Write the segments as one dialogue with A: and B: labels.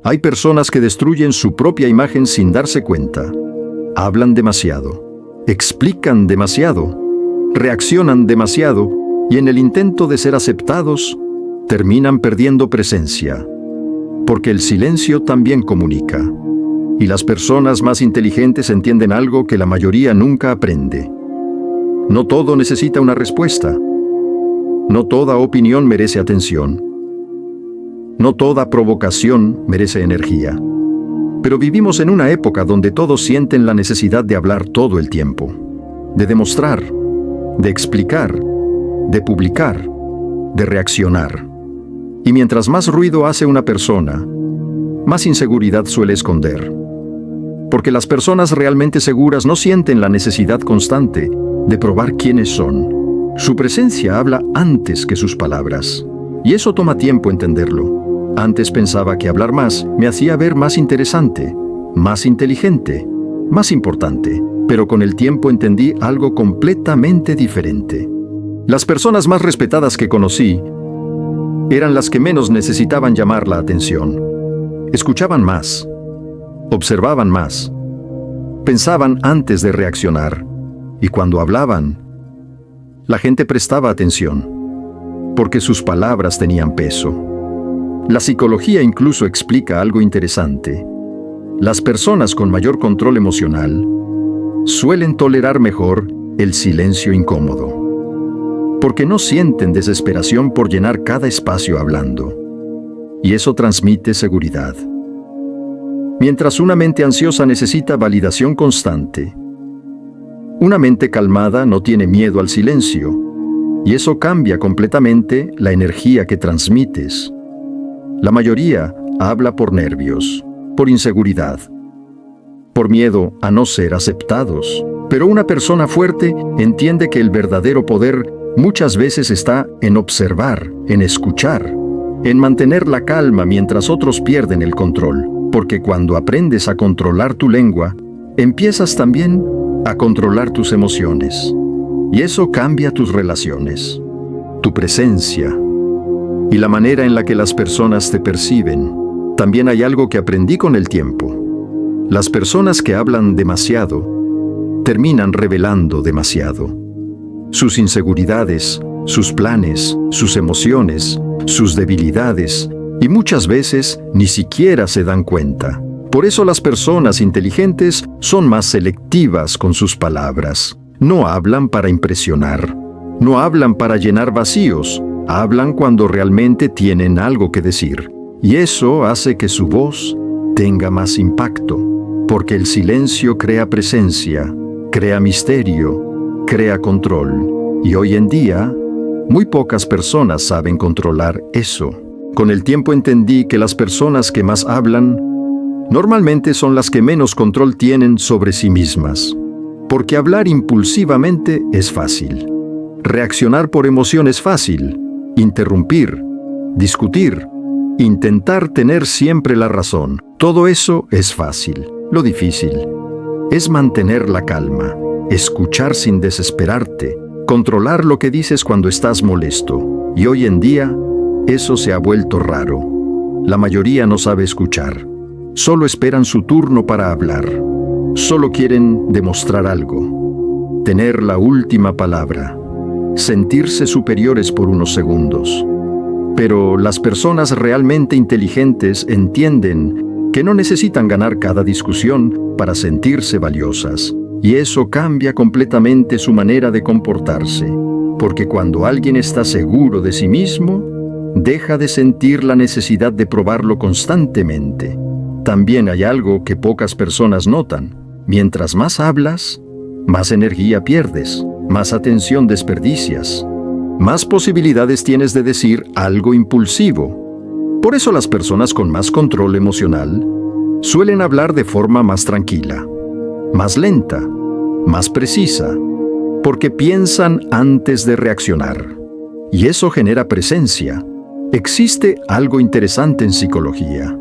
A: Hay personas que destruyen su propia imagen sin darse cuenta. Hablan demasiado, explican demasiado, reaccionan demasiado y en el intento de ser aceptados, terminan perdiendo presencia. Porque el silencio también comunica. Y las personas más inteligentes entienden algo que la mayoría nunca aprende. No todo necesita una respuesta. No toda opinión merece atención. No toda provocación merece energía. Pero vivimos en una época donde todos sienten la necesidad de hablar todo el tiempo, de demostrar, de explicar, de publicar, de reaccionar. Y mientras más ruido hace una persona, más inseguridad suele esconder. Porque las personas realmente seguras no sienten la necesidad constante de probar quiénes son. Su presencia habla antes que sus palabras. Y eso toma tiempo entenderlo. Antes pensaba que hablar más me hacía ver más interesante, más inteligente, más importante. Pero con el tiempo entendí algo completamente diferente. Las personas más respetadas que conocí eran las que menos necesitaban llamar la atención. Escuchaban más, observaban más, pensaban antes de reaccionar, y cuando hablaban, la gente prestaba atención, porque sus palabras tenían peso. La psicología incluso explica algo interesante. Las personas con mayor control emocional suelen tolerar mejor el silencio incómodo, porque no sienten desesperación por llenar cada espacio hablando. Y eso transmite seguridad. Mientras una mente ansiosa necesita validación constante, una mente calmada no tiene miedo al silencio, y eso cambia completamente la energía que transmites. La mayoría habla por nervios, por inseguridad, por miedo a no ser aceptados. Pero una persona fuerte entiende que el verdadero poder muchas veces está en observar, en escuchar, en mantener la calma mientras otros pierden el control. Porque cuando aprendes a controlar tu lengua, empiezas también a controlar tus emociones. Y eso cambia tus relaciones, tu presencia y la manera en la que las personas te perciben. También hay algo que aprendí con el tiempo. Las personas que hablan demasiado terminan revelando demasiado. Sus inseguridades, sus planes, sus emociones, sus debilidades, y muchas veces ni siquiera se dan cuenta. Por eso las personas inteligentes son más selectivas con sus palabras. No hablan para impresionar, no hablan para llenar vacíos, hablan cuando realmente tienen algo que decir. Y eso hace que su voz tenga más impacto, porque el silencio crea presencia, crea misterio, crea control. Y hoy en día, muy pocas personas saben controlar eso. Con el tiempo entendí que las personas que más hablan normalmente son las que menos control tienen sobre sí mismas. Porque hablar impulsivamente es fácil. Reaccionar por emoción es fácil. Interrumpir, discutir, intentar tener siempre la razón. Todo eso es fácil. Lo difícil es mantener la calma, escuchar sin desesperarte, controlar lo que dices cuando estás molesto. Y hoy en día, eso se ha vuelto raro. La mayoría no sabe escuchar. Solo esperan su turno para hablar. Solo quieren demostrar algo. Tener la última palabra. Sentirse superiores por unos segundos. Pero las personas realmente inteligentes entienden que no necesitan ganar cada discusión para sentirse valiosas. Y eso cambia completamente su manera de comportarse. Porque cuando alguien está seguro de sí mismo, deja de sentir la necesidad de probarlo constantemente. También hay algo que pocas personas notan. Mientras más hablas, más energía pierdes, más atención desperdicias, más posibilidades tienes de decir algo impulsivo. Por eso las personas con más control emocional suelen hablar de forma más tranquila, más lenta, más precisa, porque piensan antes de reaccionar. Y eso genera presencia. Existe algo interesante en psicología.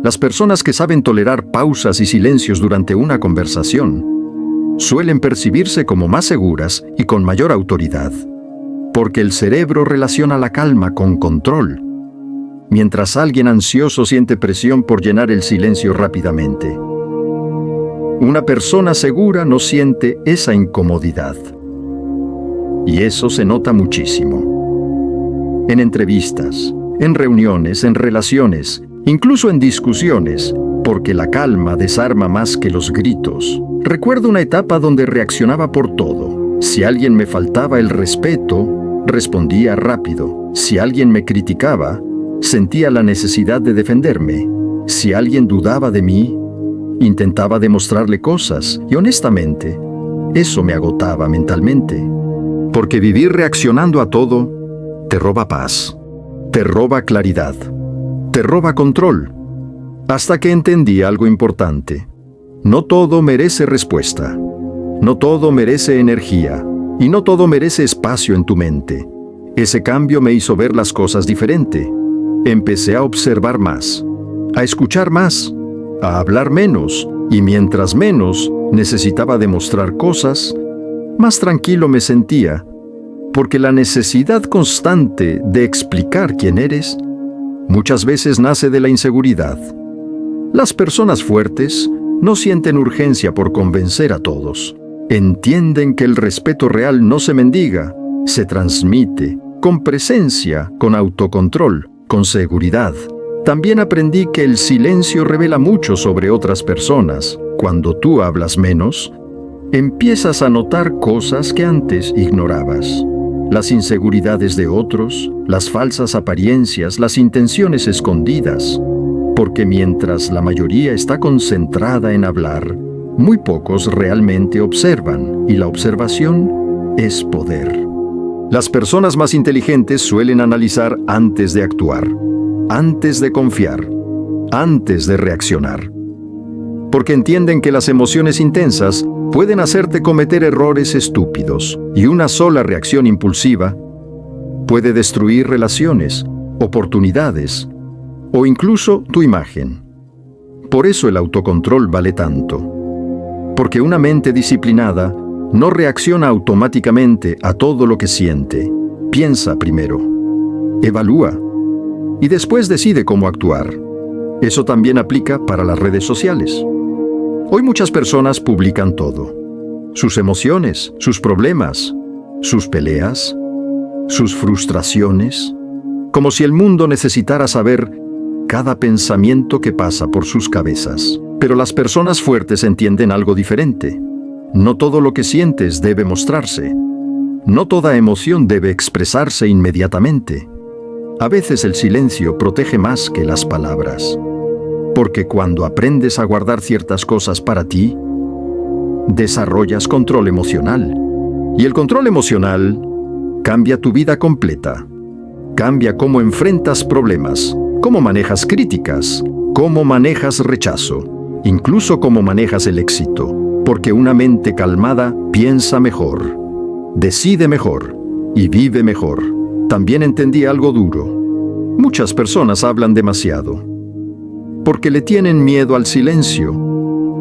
A: Las personas que saben tolerar pausas y silencios durante una conversación suelen percibirse como más seguras y con mayor autoridad, porque el cerebro relaciona la calma con control. mientras alguien ansioso siente presión por llenar el silencio rápidamente. Una persona segura no siente esa incomodidad. Y eso se nota muchísimo. En entrevistas, en reuniones, en relaciones, incluso en discusiones, porque la calma desarma más que los gritos. Recuerdo una etapa donde reaccionaba por todo. Si alguien me faltaba el respeto, respondía rápido. Si alguien me criticaba, sentía la necesidad de defenderme. Si alguien dudaba de mí, intentaba demostrarle cosas y honestamente, eso me agotaba mentalmente. Porque vivir reaccionando a todo te roba paz, te roba claridad, te roba control. Hasta que entendí algo importante. No todo merece respuesta. No todo merece energía. Y no todo merece espacio en tu mente. Ese cambio me hizo ver las cosas diferente. Empecé a observar más, a escuchar más, a hablar menos, y mientras menos necesitaba demostrar cosas, más tranquilo me sentía, porque la necesidad constante de explicar quién eres muchas veces nace de la inseguridad. Las personas fuertes no sienten urgencia por convencer a todos. Entienden que el respeto real no se mendiga, se transmite, con presencia, con autocontrol, con seguridad. También aprendí que el silencio revela mucho sobre otras personas. Cuando tú hablas menos, empiezas a notar cosas que antes ignorabas. Las inseguridades de otros, las falsas apariencias, las intenciones escondidas. Porque mientras la mayoría está concentrada en hablar, muy pocos realmente observan, y la observación es poder. Las personas más inteligentes suelen analizar antes de actuar, antes de confiar, antes de reaccionar. Porque entienden que las emociones intensas pueden hacerte cometer errores estúpidos, y una sola reacción impulsiva puede destruir relaciones, oportunidades, o incluso tu imagen. Por eso el autocontrol vale tanto. Porque una mente disciplinada no reacciona automáticamente a todo lo que siente. Piensa primero, evalúa y después decide cómo actuar. Eso también aplica para las redes sociales. Hoy muchas personas publican todo. Sus emociones, sus problemas, sus peleas, sus frustraciones, como si el mundo necesitara saber cada pensamiento que pasa por sus cabezas. Pero las personas fuertes entienden algo diferente. No todo lo que sientes debe mostrarse. No toda emoción debe expresarse inmediatamente. A veces el silencio protege más que las palabras. Porque cuando aprendes a guardar ciertas cosas para ti, desarrollas control emocional. Y el control emocional cambia tu vida completa. Cambia cómo enfrentas problemas, cómo manejas críticas, cómo manejas rechazo, incluso cómo manejas el éxito. Porque una mente calmada piensa mejor, decide mejor y vive mejor. También entendí algo duro. Muchas personas hablan demasiado. Porque le tienen miedo al silencio.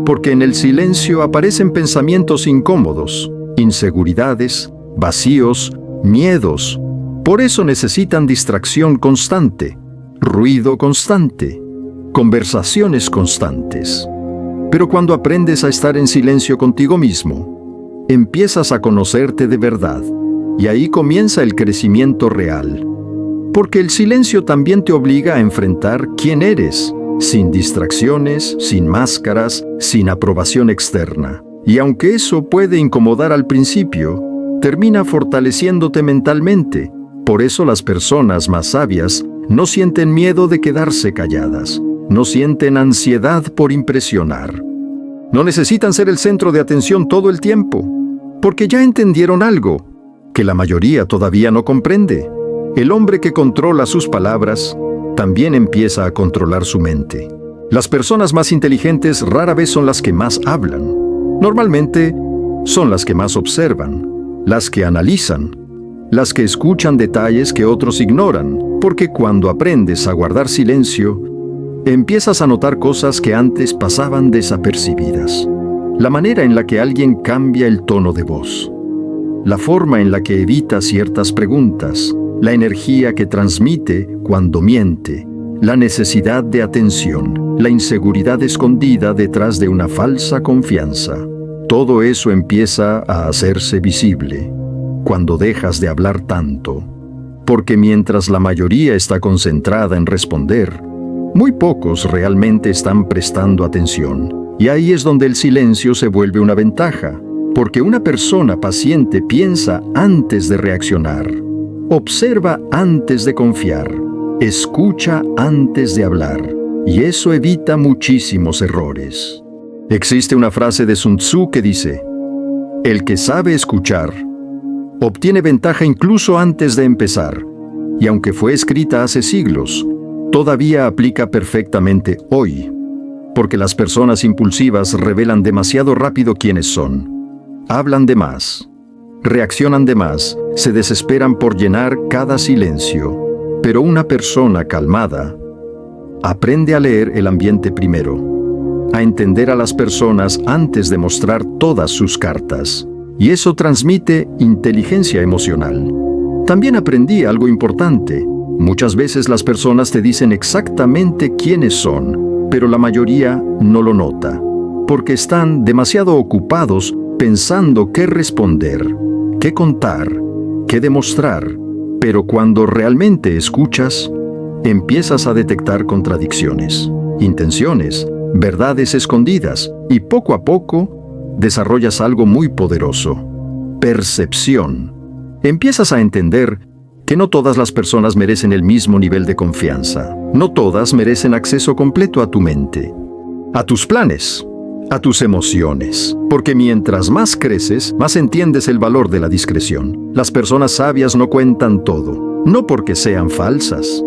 A: Porque en el silencio aparecen pensamientos incómodos, inseguridades, vacíos, miedos. Por eso necesitan distracción constante, ruido constante, conversaciones constantes. Pero cuando aprendes a estar en silencio contigo mismo, empiezas a conocerte de verdad, y ahí comienza el crecimiento real. Porque el silencio también te obliga a enfrentar quién eres, sin distracciones, sin máscaras, sin aprobación externa. Y aunque eso puede incomodar al principio, termina fortaleciéndote mentalmente. Por eso las personas más sabias no sienten miedo de quedarse calladas. No sienten ansiedad por impresionar. No necesitan ser el centro de atención todo el tiempo, porque ya entendieron algo que la mayoría todavía no comprende. El hombre que controla sus palabras también empieza a controlar su mente. Las personas más inteligentes rara vez son las que más hablan. Normalmente son las que más observan, las que analizan, las que escuchan detalles que otros ignoran, porque cuando aprendes a guardar silencio, empiezas a notar cosas que antes pasaban desapercibidas. La manera en la que alguien cambia el tono de voz, la forma en la que evita ciertas preguntas, la energía que transmite cuando miente, la necesidad de atención, la inseguridad escondida detrás de una falsa confianza. Todo eso empieza a hacerse visible cuando dejas de hablar tanto, porque mientras la mayoría está concentrada en responder, muy pocos realmente están prestando atención. Y ahí es donde el silencio se vuelve una ventaja, porque una persona paciente piensa antes de reaccionar, observa antes de confiar, escucha antes de hablar, y eso evita muchísimos errores. Existe una frase de Sun Tzu que dice: el que sabe escuchar obtiene ventaja incluso antes de empezar, y aunque fue escrita hace siglos, todavía aplica perfectamente hoy, porque las personas impulsivas revelan demasiado rápido quiénes son. Hablan de más, reaccionan de más, se desesperan por llenar cada silencio, pero una persona calmada aprende a leer el ambiente primero, a entender a las personas antes de mostrar todas sus cartas, y eso transmite inteligencia emocional. También aprendí algo importante. Muchas veces las personas te dicen exactamente quiénes son, pero la mayoría no lo nota, porque están demasiado ocupados pensando qué responder, qué contar, qué demostrar, pero cuando realmente escuchas, empiezas a detectar contradicciones, intenciones, verdades escondidas, y poco a poco desarrollas algo muy poderoso: percepción. Empiezas a entender que no todas las personas merecen el mismo nivel de confianza. No todas merecen acceso completo a tu mente, a tus planes, a tus emociones. Porque mientras más creces, más entiendes el valor de la discreción. Las personas sabias no cuentan todo, no porque sean falsas,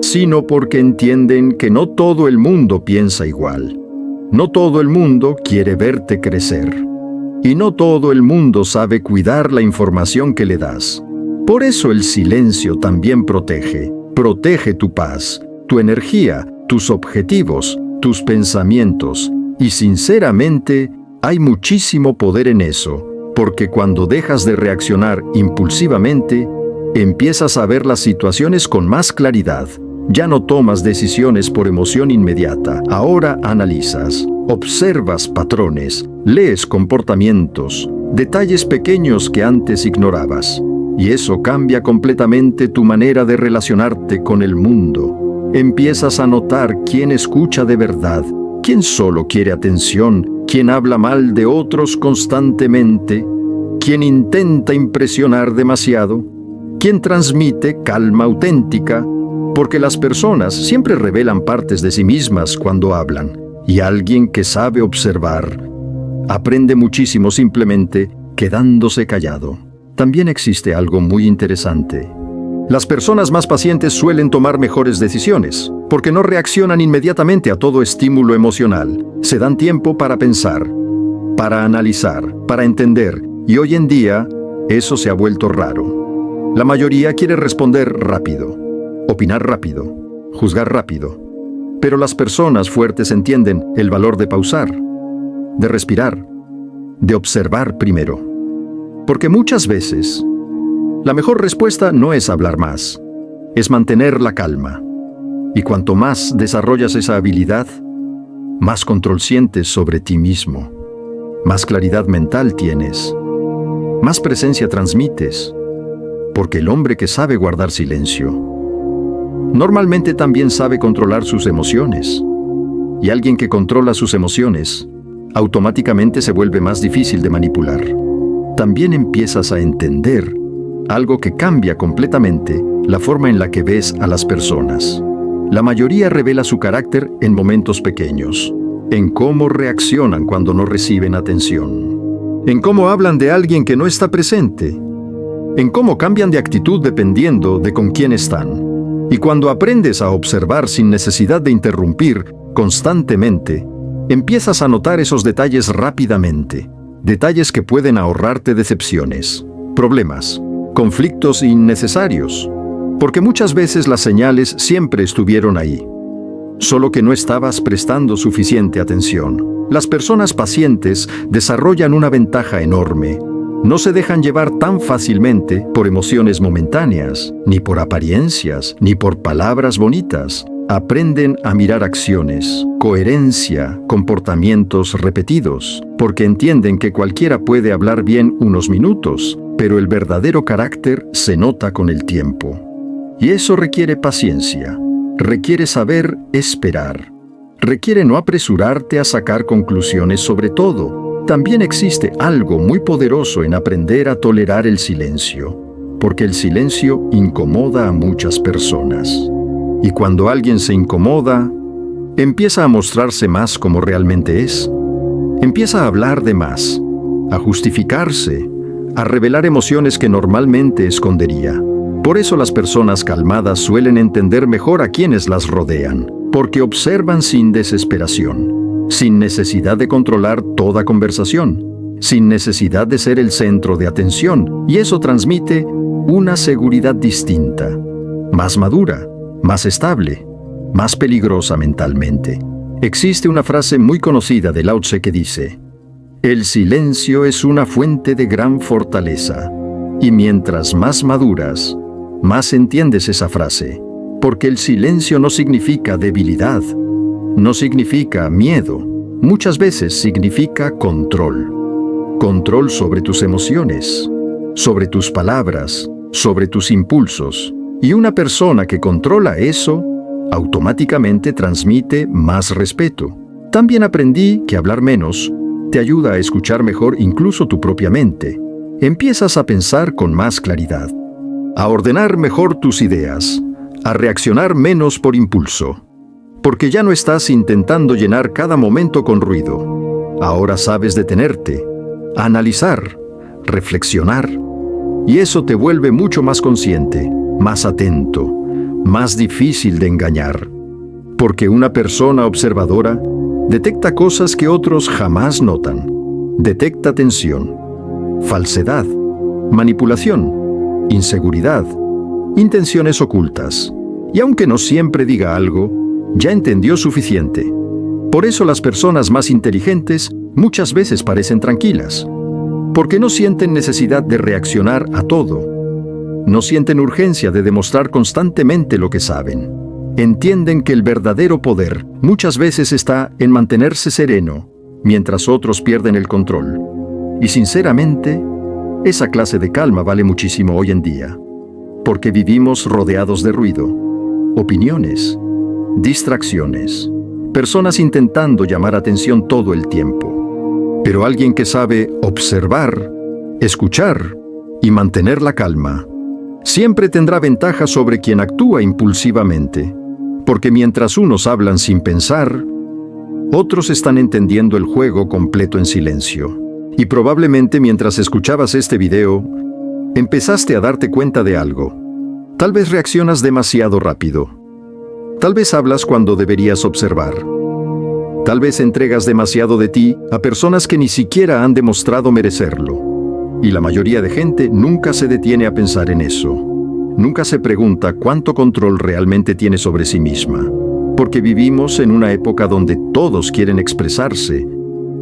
A: sino porque entienden que no todo el mundo piensa igual. No todo el mundo quiere verte crecer. Y no todo el mundo sabe cuidar la información que le das. Por eso el silencio también protege. Protege tu paz, tu energía, tus objetivos, tus pensamientos. Y sinceramente, hay muchísimo poder en eso, porque cuando dejas de reaccionar impulsivamente, empiezas a ver las situaciones con más claridad. Ya no tomas decisiones por emoción inmediata. Ahora analizas, observas patrones, lees comportamientos, detalles pequeños que antes ignorabas. Y eso cambia completamente tu manera de relacionarte con el mundo. Empiezas a notar quién escucha de verdad, quién solo quiere atención, quién habla mal de otros constantemente, quién intenta impresionar demasiado, quién transmite calma auténtica, porque las personas siempre revelan partes de sí mismas cuando hablan, y alguien que sabe observar aprende muchísimo simplemente quedándose callado. También existe algo muy interesante. Las personas más pacientes suelen tomar mejores decisiones, porque no reaccionan inmediatamente a todo estímulo emocional. Se dan tiempo para pensar, para analizar, para entender, y hoy en día eso se ha vuelto raro. La mayoría quiere responder rápido, opinar rápido, juzgar rápido. Pero las personas fuertes entienden el valor de pausar, de respirar, de observar primero. Porque muchas veces, la mejor respuesta no es hablar más, es mantener la calma. Y cuanto más desarrollas esa habilidad, más control sientes sobre ti mismo, más claridad mental tienes, más presencia transmites, porque el hombre que sabe guardar silencio, normalmente también sabe controlar sus emociones. Y alguien que controla sus emociones, automáticamente se vuelve más difícil de manipular. También empiezas a entender algo que cambia completamente la forma en la que ves a las personas. La mayoría revela su carácter en momentos pequeños, en cómo reaccionan cuando no reciben atención, en cómo hablan de alguien que no está presente, en cómo cambian de actitud dependiendo de con quién están. Y cuando aprendes a observar sin necesidad de interrumpir constantemente, empiezas a notar esos detalles rápidamente. Detalles que pueden ahorrarte decepciones, problemas, conflictos innecesarios, porque muchas veces las señales siempre estuvieron ahí, solo que no estabas prestando suficiente atención. Las personas pacientes desarrollan una ventaja enorme. No se dejan llevar tan fácilmente por emociones momentáneas, ni por apariencias, ni por palabras bonitas. Aprenden a mirar acciones, coherencia, comportamientos repetidos, porque entienden que cualquiera puede hablar bien unos minutos, pero el verdadero carácter se nota con el tiempo. Y eso requiere paciencia, requiere saber esperar, requiere no apresurarte a sacar conclusiones sobre todo. También existe algo muy poderoso en aprender a tolerar el silencio, porque el silencio incomoda a muchas personas. Y cuando alguien se incomoda, empieza a mostrarse más como realmente es. Empieza a hablar de más, a justificarse, a revelar emociones que normalmente escondería. Por eso las personas calmadas suelen entender mejor a quienes las rodean, porque observan sin desesperación, sin necesidad de controlar toda conversación, sin necesidad de ser el centro de atención, y eso transmite una seguridad distinta, más madura, más estable, más peligrosa mentalmente. Existe una frase muy conocida de Lao Tse que dice: "El silencio es una fuente de gran fortaleza", y mientras más maduras, más entiendes esa frase, porque el silencio no significa debilidad, no significa miedo, muchas veces significa control. Control sobre tus emociones, sobre tus palabras, sobre tus impulsos. Y una persona que controla eso, automáticamente transmite más respeto. También aprendí que hablar menos te ayuda a escuchar mejor incluso tu propia mente. Empiezas a pensar con más claridad, a ordenar mejor tus ideas, a reaccionar menos por impulso, porque ya no estás intentando llenar cada momento con ruido. Ahora sabes detenerte, analizar, reflexionar, y eso te vuelve mucho más consciente, más atento, más difícil de engañar, porque una persona observadora detecta cosas que otros jamás notan. Detecta tensión, falsedad, manipulación, inseguridad, intenciones ocultas. Y aunque no siempre diga algo, ya entendió suficiente. Por eso las personas más inteligentes muchas veces parecen tranquilas, porque no sienten necesidad de reaccionar a todo. No sienten urgencia de demostrar constantemente lo que saben. Entienden que el verdadero poder muchas veces está en mantenerse sereno, mientras otros pierden el control. Y sinceramente, esa clase de calma vale muchísimo hoy en día, porque vivimos rodeados de ruido, opiniones, distracciones, personas intentando llamar atención todo el tiempo. Pero alguien que sabe observar, escuchar y mantener la calma, siempre tendrá ventaja sobre quien actúa impulsivamente, porque mientras unos hablan sin pensar, otros están entendiendo el juego completo en silencio. Y probablemente mientras escuchabas este video, empezaste a darte cuenta de algo. Tal vez reaccionas demasiado rápido. Tal vez hablas cuando deberías observar. Tal vez entregas demasiado de ti a personas que ni siquiera han demostrado merecerlo. Y la mayoría de gente nunca se detiene a pensar en eso. Nunca se pregunta cuánto control realmente tiene sobre sí misma. Porque vivimos en una época donde todos quieren expresarse,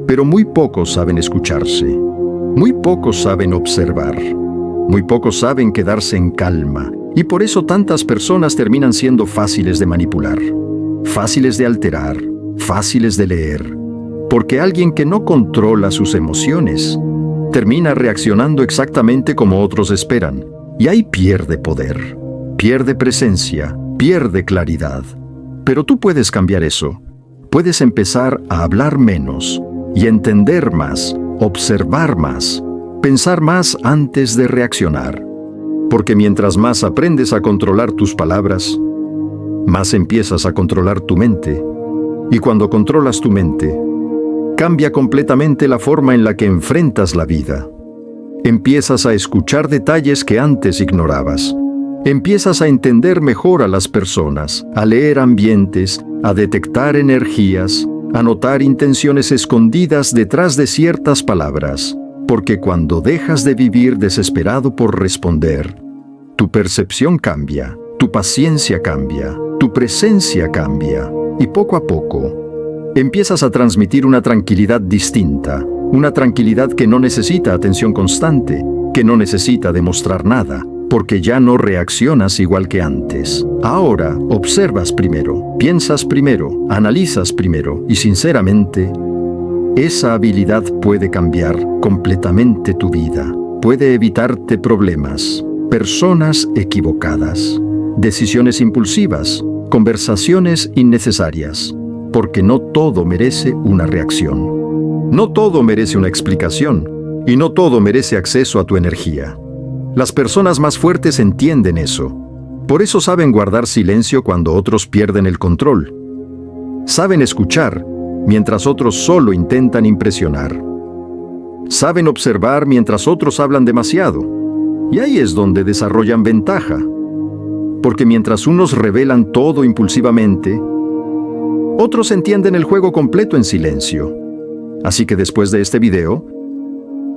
A: pero muy pocos saben escucharse. Muy pocos saben observar. Muy pocos saben quedarse en calma. Y por eso tantas personas terminan siendo fáciles de manipular, fáciles de alterar, fáciles de leer. Porque alguien que no controla sus emociones termina reaccionando exactamente como otros esperan. Y ahí pierde poder, pierde presencia, pierde claridad. Pero tú puedes cambiar eso. Puedes empezar a hablar menos y entender más, observar más, pensar más antes de reaccionar. Porque mientras más aprendes a controlar tus palabras, más empiezas a controlar tu mente. Y cuando controlas tu mente, cambia completamente la forma en la que enfrentas la vida. Empiezas a escuchar detalles que antes ignorabas. Empiezas a entender mejor a las personas, a leer ambientes, a detectar energías, a notar intenciones escondidas detrás de ciertas palabras. Porque cuando dejas de vivir desesperado por responder, tu percepción cambia, tu paciencia cambia, tu presencia cambia, y poco a poco empiezas a transmitir una tranquilidad distinta, una tranquilidad que no necesita atención constante, que no necesita demostrar nada, porque ya no reaccionas igual que antes. Ahora observas primero, piensas primero, analizas primero y sinceramente, esa habilidad puede cambiar completamente tu vida. Puede evitarte problemas, personas equivocadas, decisiones impulsivas, conversaciones innecesarias, porque no todo merece una reacción. No todo merece una explicación y no todo merece acceso a tu energía. Las personas más fuertes entienden eso. Por eso saben guardar silencio cuando otros pierden el control. Saben escuchar mientras otros solo intentan impresionar. Saben observar mientras otros hablan demasiado. Y ahí es donde desarrollan ventaja. Porque mientras unos revelan todo impulsivamente, otros entienden el juego completo en silencio. Así que después de este video,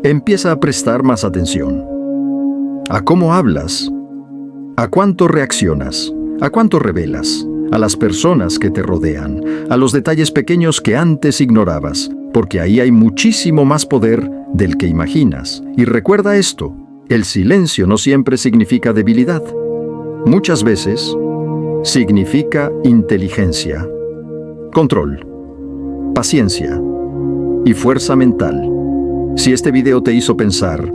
A: empieza a prestar más atención. A cómo hablas, a cuánto reaccionas, a cuánto revelas, a las personas que te rodean, a los detalles pequeños que antes ignorabas, porque ahí hay muchísimo más poder del que imaginas. Y recuerda esto, el silencio no siempre significa debilidad. Muchas veces significa inteligencia, control, paciencia y fuerza mental. Si este video te hizo pensar,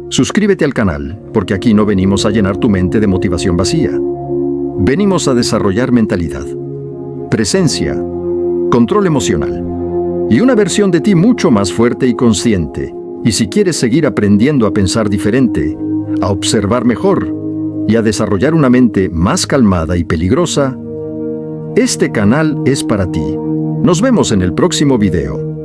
A: suscríbete al canal, porque aquí no venimos a llenar tu mente de motivación vacía. Venimos a desarrollar mentalidad, presencia, control emocional y una versión de ti mucho más fuerte y consciente. Y si quieres seguir aprendiendo a pensar diferente, a observar mejor y a desarrollar una mente más calmada y peligrosa, este canal es para ti. Nos vemos en el próximo video.